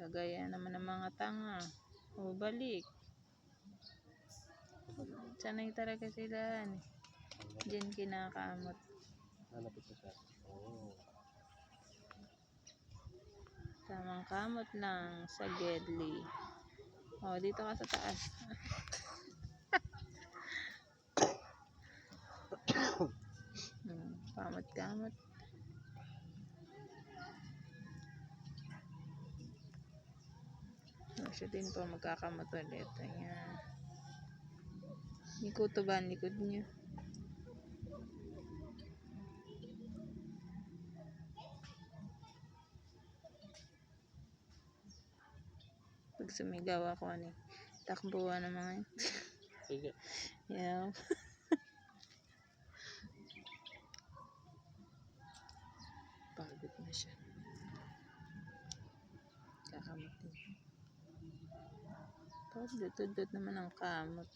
Gagaya naman ng mga tanga. O, balik. Sanay talaga sila. Diyan kinakamot. Hanapit ko siya. Oh. Tamang kamot lang sa Gedli. O, dito ka sa taas. Kamot-kamot. Siya din po magkakamot ulit. Ayan. Ikuto ba ang likod niya? Pag sumigaw ako, takbuhan ng mga Sige. yeah. Pagod na siya. Kakamot din. Pagod naman ang kamot.